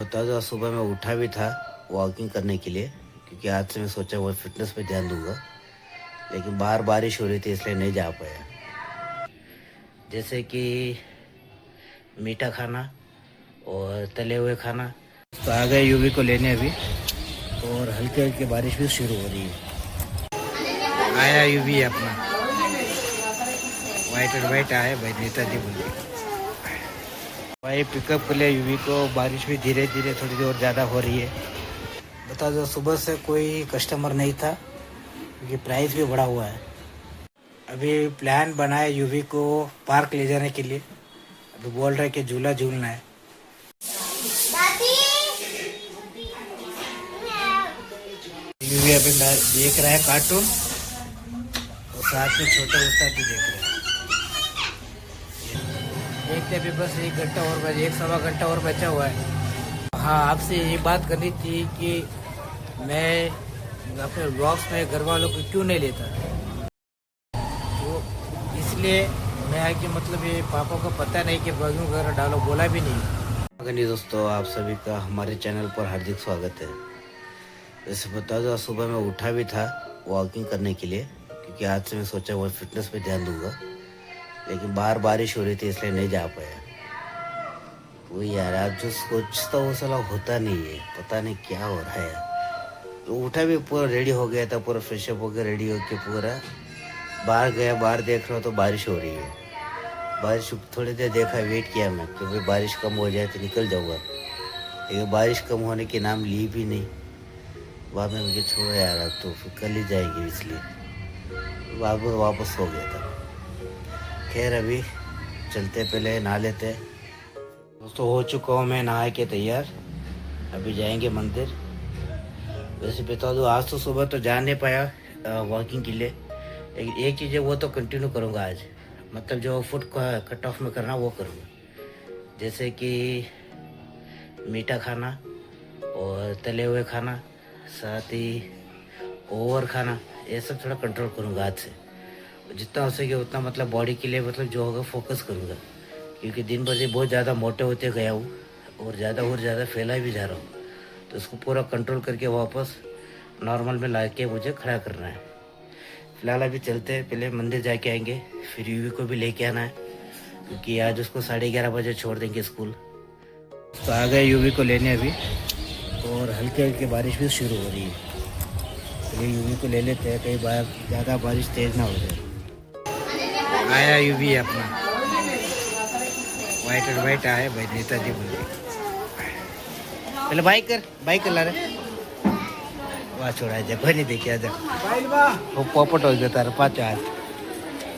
बता दो, सुबह मैं उठा भी था वॉकिंग करने के लिए, क्योंकि आज से मैं सोचा वो फिटनेस पे ध्यान दूंगा। लेकिन बाहर बारिश हो रही थी इसलिए नहीं जा पाया। जैसे कि मीठा खाना और तले हुए खाना। तो आ गए यूवी को लेने अभी, और हल्की हल्की बारिश भी शुरू हो रही है। आया यूवी अपना वाइट एंड वाइट आया भाई, नेताजी बोल के भाई पिकअप कर लिया यूवी को। बारिश भी धीरे धीरे थोड़ी और ज़्यादा हो रही है। बता दो, सुबह से कोई कस्टमर नहीं था क्योंकि प्राइस भी बढ़ा हुआ है। अभी प्लान बना है यूवी को पार्क ले जाने के लिए। अभी बोल रहे कि झूला झूलना है। यूवी अभी देख रहा है कार्टून, और साथ में छोटा उस्ताद भी देख रहे हैं। देखते अभी बस 1 घंटा और बचा, 1 सवा घंटा और बचा हुआ है। हाँ, आपसे ये बात करनी थी कि मैं अपने व्लॉग्स में घर वालों को क्यों नहीं लेता, तो इसलिए मैं आगे मतलब ये पापा को पता नहीं कि ब्लॉगिंग वगैरह डालो, बोला भी नहीं। अगर नहीं दोस्तों, आप सभी का हमारे चैनल पर हार्दिक स्वागत है। वैसे बता दो, सुबह मैं उठा भी था वॉकिंग करने के लिए, क्योंकि आज से मैं सोचा वो फिटनेस पे ध्यान दूंगा। लेकिन बाहर बारिश हो रही थी इसलिए नहीं जा पाया। वो यार, आज जो सोचता वो साला होता नहीं है, पता नहीं क्या हो रहा है। तो उठा भी पूरा रेडी हो गया था, पूरा फ्रेशअप होकर रेडी होके पूरा बाहर गया। बाहर देख रहा हूँ तो बारिश हो रही है। बारिश थोड़ी देर देखा, वेट किया मैं कि भाई बारिश कम हो जाए तो निकल जाऊँगा। लेकिन बारिश कम होने के नाम ली भी नहीं। बाद में मुझे छोड़ो यार, अब तो फिर कल ही जाएंगे, इसलिए वापस हो गया था। खैर अभी चलते, पहले नहा लेते। दोस्तों हो चुका हूँ मैं नहा के तैयार। अभी जाएंगे मंदिर। वैसे बता दूँ, आज तो सुबह तो जा नहीं पाया वॉकिंग के लिए, लेकिन एक चीज़ है वो तो कंटिन्यू करूँगा आज। मतलब जो फुट कट ऑफ में करना वो करूँगा। जैसे कि मीठा खाना और तले हुए खाना, साथ ही ओवर खाना, ये सब थोड़ा कंट्रोल करूँगा आज से। जितना हो सके उतना मतलब बॉडी के लिए मतलब जो होगा फोकस करूँगा, क्योंकि दिन भर से बहुत ज़्यादा मोटे होते गया हूँ और ज़्यादा फैला भी जा रहा हूँ। तो उसको पूरा कंट्रोल करके वापस नॉर्मल में ला के मुझे खड़ा करना है। फिलहाल अभी चलते हैं, पहले मंदिर जाके आएंगे, फिर यूवी को भी लेके आना है, क्योंकि आज उसको 11:30 बजे छोड़ देंगे स्कूल। तो आ गए यूवी को लेने अभी, और हल्की हल्की बारिश भी शुरू हो रही है। तो यूवी को ले लेते हैं, कई बार ज़्यादा बारिश तेज़ ना हो जाए। आया यूवी अपना वाइट एंड वाइट आया भाई, नेताजी बोल के पहले बाइक कर ला रहे वहाँ छोड़ा जाए, कोई नहीं देखे आजा वो पॉपट हो गया तारा 5 आज।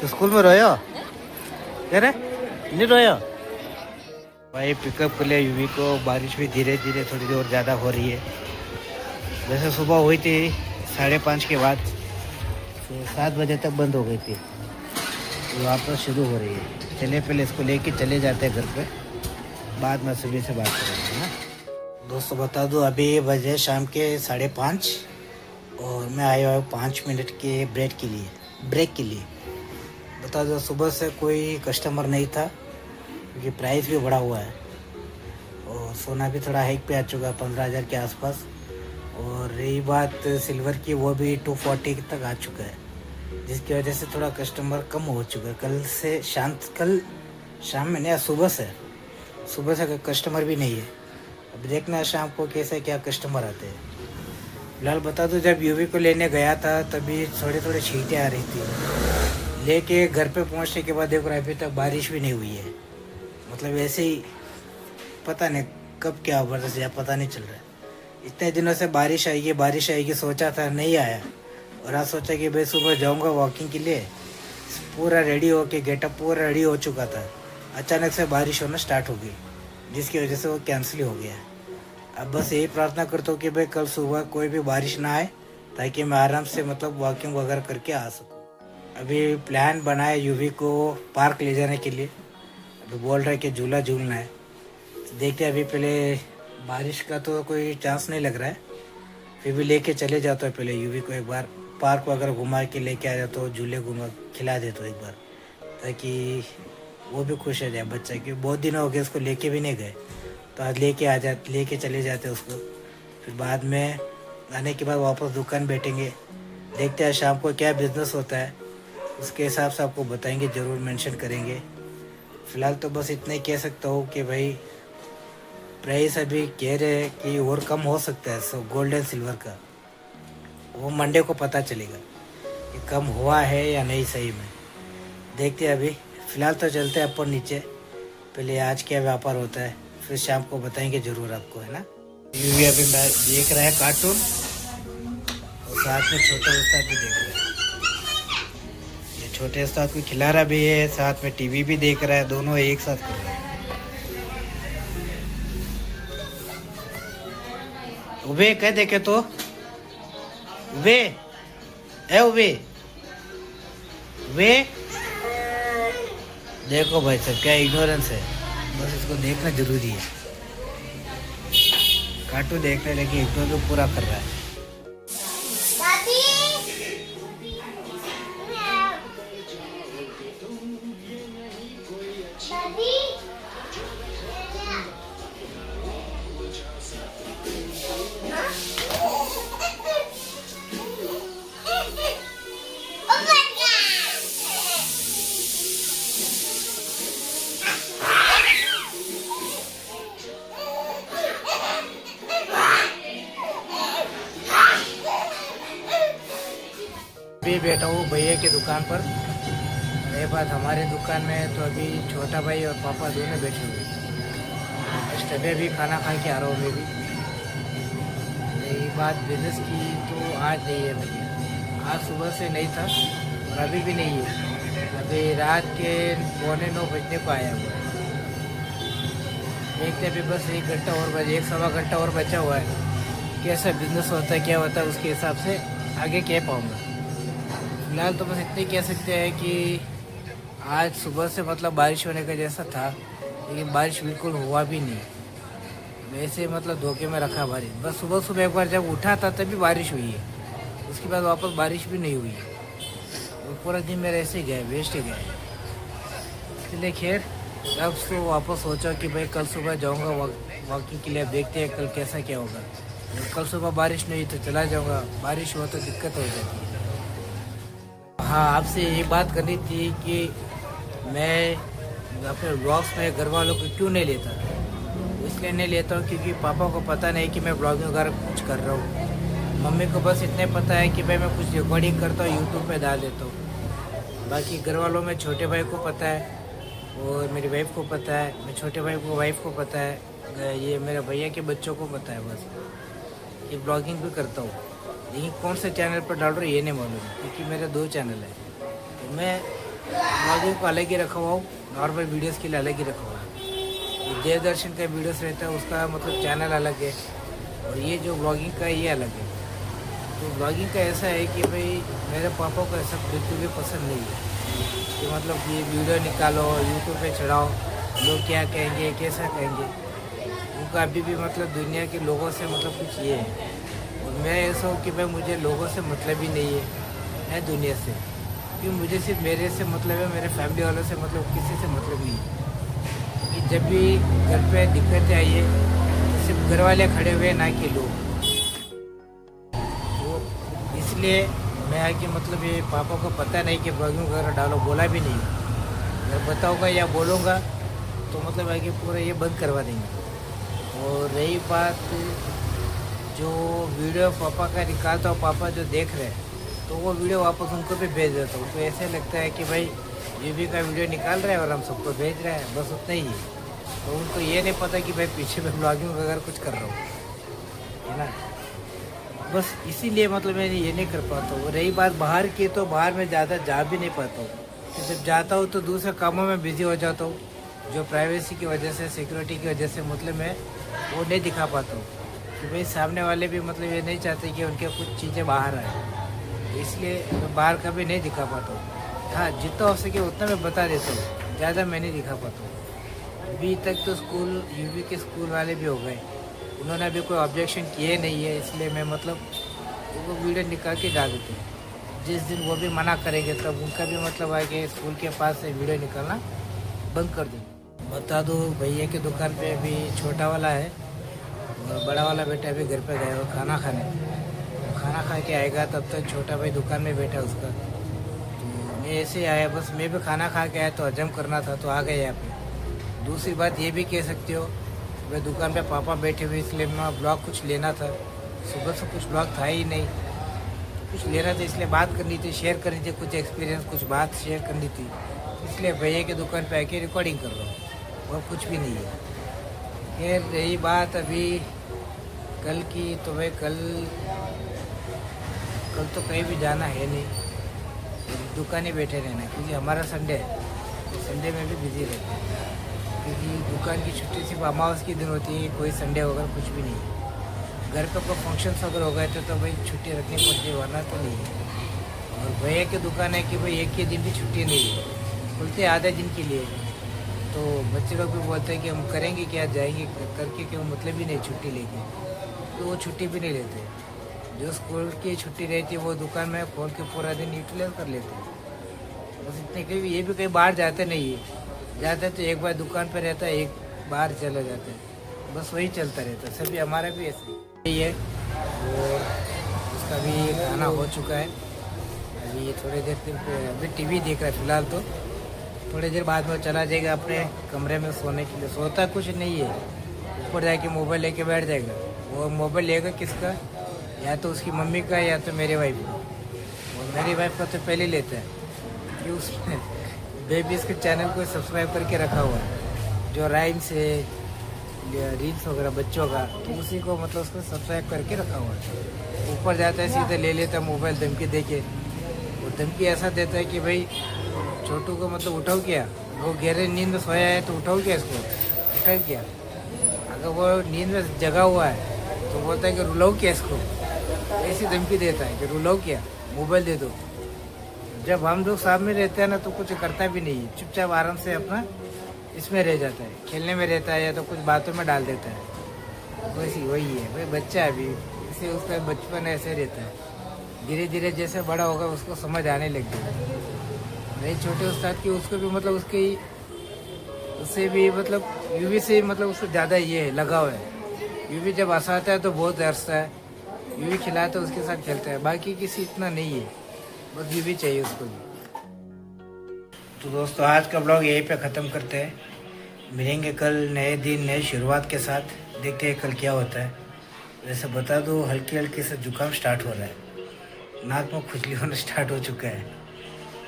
तो स्कूल में रोयो कह रहे नहीं रोयो भाई। पिकअप कर लिया यूवी को। बारिश भी धीरे धीरे थोड़ी और ज़्यादा हो रही है। वैसे सुबह हुई थी 5:30 के बाद, फिर 7 बजे तक बंद हो गई थी, तो वापस शुरू हो रही है। चले पहले इसको लेके चले जाते हैं घर पे, बाद में सुबह से बात करेंगे ना। दोस्तों बता दूं, अभी बजे शाम के 5:30, और मैं आया हुआ 5 मिनट के ब्रेक के लिए। बता दो, सुबह से कोई कस्टमर नहीं था क्योंकि प्राइस भी बढ़ा हुआ है, और सोना भी थोड़ा हाइक पे आ चुका है 15,000 के आसपास। और रही बात सिल्वर की, वो भी 240 तक आ चुका है, जिसकी वजह से थोड़ा कस्टमर कम हो चुका है। कल शाम में नहीं, सुबह से कस्टमर भी नहीं है। अब देखना है शाम को कैसे क्या कस्टमर आते हैं। फिलहाल बता दो, जब यूवी को लेने गया था तभी थोड़े छींटे आ रही थी। लेके घर पे पहुंचने के बाद देखो अभी तक बारिश भी नहीं हुई है। मतलब ऐसे ही पता नहीं कब क्या बरस या पता नहीं चल रहा है। इतने दिनों से बारिश आएगी सोचा था, नहीं आया। और आज सोचा कि भाई सुबह जाऊंगा वॉकिंग के लिए, पूरा रेडी होके गेटअप पूरा रेडी हो चुका था। अचानक से बारिश होना स्टार्ट हो गई, जिसकी वजह से वो कैंसिल हो गया। अब बस यही प्रार्थना करता हूँ कि भाई कल सुबह कोई भी बारिश ना आए, ताकि मैं आराम से मतलब वॉकिंग वगैरह करके आ सकूँ। अभी प्लान बना है यूवी को पार्क ले जाने के लिए। अभी बोल रहे कि झूला झूलना है, तो देखते हैं। अभी पहले बारिश का तो कोई चांस नहीं लग रहा है, फिर भी लेके चले जाता है पहले यूवी को। एक बार पार्क वगैरह घुमा के लेके आ जाता हूँ, झूले घुमा खिला देता हूँ एक बार, ताकि वो भी खुश हो जाए बच्चा। कि बहुत दिन हो गए उसको लेके भी नहीं गए, तो आज लेके चले जाते उसको। फिर बाद में आने के बाद वापस दुकान बैठेंगे, देखते हैं शाम को क्या बिजनेस होता है, उसके हिसाब से आपको बताएंगे, ज़रूर मेंशन करेंगे। फ़िलहाल तो बस इतना ही कह सकता हूँ कि भाई प्राइस अभी कह रहे हैं कि और कम हो सकता है। सो गोल्ड एंड सिल्वर का वो मंडे को पता चलेगा कि कम हुआ है या नहीं। सही में देखते हैं। अभी फ़िलहाल तो चलते हैं अपन नीचे, पहले आज क्या व्यापार होता है, फिर शाम को बताएंगे ज़रूर आपको, है ना। ये भी अभी मैं देख रहा है कार्टून, और साथ में छोटे उस्ताद भी देख रहे हैं। ये छोटे उस्ताद को खिला रहा भी है, साथ में टीवी भी देख रहा है, दोनों एक साथ कर रहे हैं। उबे कह देखे तो उबे है, उबे वे देखो भाई सब क्या इग्नोरेंस है। बस इसको देखना जरूरी है, कार्टून देखने लगे इग्नोर को पूरा कर रहा है। अभी बैठा हूँ भैया की दुकान पर। ये बात हमारे दुकान में है, तो अभी छोटा भाई और पापा दोनों बैठे हुए। सुबह भी खाना खा के आ रहा हूँ मैं भी। यही बात बिजनेस की तो आज नहीं है भैया, आज सुबह से नहीं था और अभी भी नहीं है। अभी रात के 8:45 बजने को आया हुआ है। देखते अभी बस 1 घंटा और बचे, 1 सवा घंटा और बचा हुआ है। कैसा बिजनेस होता है, क्या होता है, उसके हिसाब से आगे कह पाऊँगा। फिलहाल तो बस इतना ही कह सकते हैं कि आज सुबह से मतलब बारिश होने का जैसा था, लेकिन बारिश बिल्कुल हुआ भी नहीं। वैसे मतलब धोखे में रखा बारिश। बस सुबह सुबह एक बार जब उठा था तभी बारिश हुई है, उसके बाद वापस बारिश भी नहीं हुई है। और पूरा दिन मेरा ऐसे गया, वेस्ट ही गया। इसलिए खैर अब तो वापस सोचा कि भाई कल सुबह जाऊँगा वॉकिंग के लिए। अब देखते हैं कल कैसा क्या होगा। कल सुबह बारिश नहीं तो चला जाऊँगा, बारिश हुआ तो दिक्कत हो जाती है। हाँ, आपसे ये बात करनी थी कि मैं अपने व्लॉग्स में घर वालों को क्यों नहीं लेता। इसलिए नहीं लेता हूँ क्योंकि पापा को पता नहीं कि मैं ब्लॉगिंग वगैरह कुछ कर रहा हूँ। मम्मी को बस इतने पता है कि भाई मैं कुछ रिकॉर्डिंग करता हूँ, यूट्यूब पे डाल देता हूँ। बाकी घर वालों में छोटे भाई को पता है और मेरी वाइफ को पता है, मैं छोटे भाई को वाइफ को पता है, ये मेरे भैया के बच्चों को पता है। बस ये ब्लॉगिंग भी करता हूँ, लेकिन कौन से चैनल पर डाल रहा हूँ ये नहीं मालूम, क्योंकि मेरे 2 चैनल है। तो मैं ब्लॉगिंग को अलग ही रखा हुआ हूँ, नॉर्मल वीडियोस के लिए अलग ही रखा हुआ है। ये देव दर्शन का वीडियोस रहता है उसका मतलब चैनल अलग है, और ये जो ब्लॉगिंग का ये अलग है। तो ब्लॉगिंग का ऐसा है कि भाई मेरे पापा को ऐसा बिल्कुल भी पसंद नहीं है कि मतलब ये वीडियो निकालो यूट्यूब पे चढ़ाओ, लोग क्या कहेंगे, कैसा कहेंगे। उनका अभी भी मतलब दुनिया के लोगों से मतलब कुछ ये है। और मैं ऐसा हूँ कि भाई मुझे लोगों से मतलब ही नहीं है दुनिया से, क्योंकि मुझे सिर्फ मेरे से मतलब है, मेरे फैमिली वालों से मतलब किसी से मतलब नहीं है। कि जब भी घर पे दिक्कतें आई है तो सिर्फ घर वाले खड़े हुए, ना कि लोग। तो इसलिए मैं आगे मतलब ये पापा को पता नहीं कि ब्लॉगिंग वगैरह डालो, बोला भी नहीं। अगर बताऊँगा या बोलूँगा तो मतलब आगे पूरा ये बंद करवा देंगे। और रही बात जो वीडियो पापा का निकालता हूँ, पापा जो देख रहे हैं तो वो वीडियो वापस उनको भी भेज देता हूँ। उनको ऐसे लगता है कि भाई यूवी का वीडियो निकाल रहा है और हम सबको भेज रहे हैं, बस उतना ही है। तो उनको ये नहीं पता कि भाई पीछे में ब्लॉगिंग वगैरह कुछ कर रहा हूँ, है ना। बस इसीलिए मतलब मैं ये नहीं कर पाता हूँ। रही बात बाहर की, तो बाहर में ज़्यादा जा भी नहीं पाता हूँ। तो जब जाता हूँ तो दूसरे कामों में बिजी हो जाता हूँ, जो प्राइवेसी की वजह से, सिक्योरिटी की वजह से मतलब मैं वो नहीं दिखा पाता हूँ। कि भाई सामने वाले भी मतलब ये नहीं चाहते कि उनके कुछ चीज़ें बाहर आए, इसलिए मैं बाहर का भी नहीं दिखा पाता हूँ। हाँ, जितना हो सके उतना मैं बता देता हूँ, ज़्यादा मैं नहीं दिखा पाता हूँ। अभी तक तो स्कूल यूपी के स्कूल वाले भी हो गए, उन्होंने अभी कोई ऑब्जेक्शन किए नहीं है, इसलिए मैं मतलब वो वीडियो निकाल के डाल देते हैं। जिस दिन वो भी मना करेंगे तब उनका भी मतलब आगे स्कूल के पास से वीडियो निकालना बंद कर देंगे। बता दूँ, भैया की दुकान पे अभी छोटा वाला है और बड़ा वाला बेटा अभी घर पे गया और खाना खाने। तो खाना खा के आएगा तब तक छोटा भाई दुकान में बैठा उसका। तो मैं ऐसे ही आया, बस मैं भी खाना खा के आया तो हजम करना था तो आ गया यहाँ पे। दूसरी बात ये भी कह सकते हो, मैं दुकान पे पापा बैठे हुए इसलिए मैं ब्लॉग कुछ लेना था। सुबह से कुछ ब्लॉग था ही नहीं, कुछ लेना था इसलिए बात करनी थी, शेयर करनी थी, कुछ एक्सपीरियंस कुछ बात शेयर करनी थी, इसलिए भैया की दुकान पे आके रिकॉर्डिंग कर रहा हूँ और कुछ भी नहीं है। खैर रही बात अभी कल की, तो भाई कल तो कहीं भी जाना है नहीं, दुकान ही बैठे रहना है क्योंकि हमारा संडे है, संडे में भी बिजी रहते हैं क्योंकि दुकान की छुट्टी सिर्फ अमावस के दिन होती है, कोई संडे वगैरह कुछ भी नहीं है। घर पे कोई फंक्शन वगैरह हो गए तो भाई छुट्टी रखनी पड़ती है, वरना तो नहीं है। और भैया की दुकान है कि भाई एक के दिन भी छुट्टी नहीं है, खुलते आधे दिन के लिए। तो बच्चे लोग भी बोलते हैं कि हम करेंगे क्या, जाएंगे करके क्यों, मतलब ही नहीं छुट्टी लेके, तो वो छुट्टी भी नहीं लेते। जो स्कूल की छुट्टी रहती है वो दुकान में खोल के पूरा दिन यूटिलाइज कर लेते हैं। बस इतने, कहीं ये भी कहीं बाहर जाते नहीं है, जाते तो एक बार दुकान पर रहता है, एक बाहर चले जाते हैं, बस वही चलता रहता है। सभी हमारा भी ऐसे ही है। और उसका भी खाना हो चुका है, अभी ये थोड़ी देर तक अभी टीवी देख रहा है फिलहाल, तो थोड़ी देर बाद में चला जाएगा अपने कमरे में सोने के लिए। सोता कुछ नहीं है, ऊपर जाके मोबाइल लेके बैठ जाएगा। वो मोबाइल लेगा किसका, या तो उसकी मम्मी का या तो मेरे वाइफ का। और मेरी वाइफ का तो पहले लेता है कि उसमें बेबीज़ के चैनल को सब्सक्राइब करके रखा हुआ है, जो राइम्स है या रील्स वगैरह बच्चों का, तो उसी को मतलब उसको सब्सक्राइब करके रखा हुआ है। ऊपर जाता है सीधे ले लेता है मोबाइल, धमकी दे के। वो धमकी ऐसा देता है कि भाई छोटू को मतलब उठाओ क्या, वो गहरे नींद में सोया है तो उठाओ क्या इसको, उठाओ क्या। अगर वो नींद में जगा हुआ है तो बोलता है कि रुलाओ क्या इसको, ऐसी धमकी देता है कि रुलाओ क्या, मोबाइल दे दो। जब हम लोग सामने रहते हैं ना तो कुछ करता भी नहीं है, चुपचाप आराम से अपना इसमें रह जाता है, खेलने में रहता है या तो कुछ बातों में डाल देता है। वैसी वही है भाई, बच्चा है अभी, इसे उसका बचपन ऐसे रहता है। धीरे धीरे जैसे बड़ा होगा उसको समझ आने लग गई। मेरे छोटे उस्ताद की उसको भी मतलब उसकी उससे भी मतलब यूवी से मतलब उसको ज़्यादा ये है लगाव है। यूवी जब हंसाता है तो बहुत हंसता है, यूवी खिलाता है उसके साथ खेलता है, बाकी किसी इतना नहीं है, बस यूवी चाहिए उसको भी। तो दोस्तों आज का ब्लॉग यहीं पे ख़त्म करते हैं, मिलेंगे कल नए दिन नए शुरुआत के साथ, देखते हैं कल क्या होता है। वैसे बता दो हल्की हल्की से जुकाम स्टार्ट हो रहा है, नाक में खुजली होना स्टार्ट हो चुका है।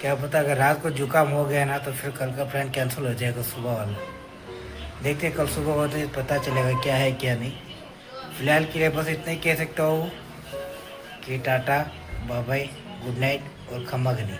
क्या पता अगर रात को जुकाम हो गया ना तो फिर कल का प्लान कैंसिल हो जाएगा सुबह वाला। देखते हैं कल सुबह होते ही पता चलेगा क्या है क्या नहीं। फिलहाल के लिए बस इतना ही कह सकता हूँ कि tata bye bye, good night और खम्मा घनी।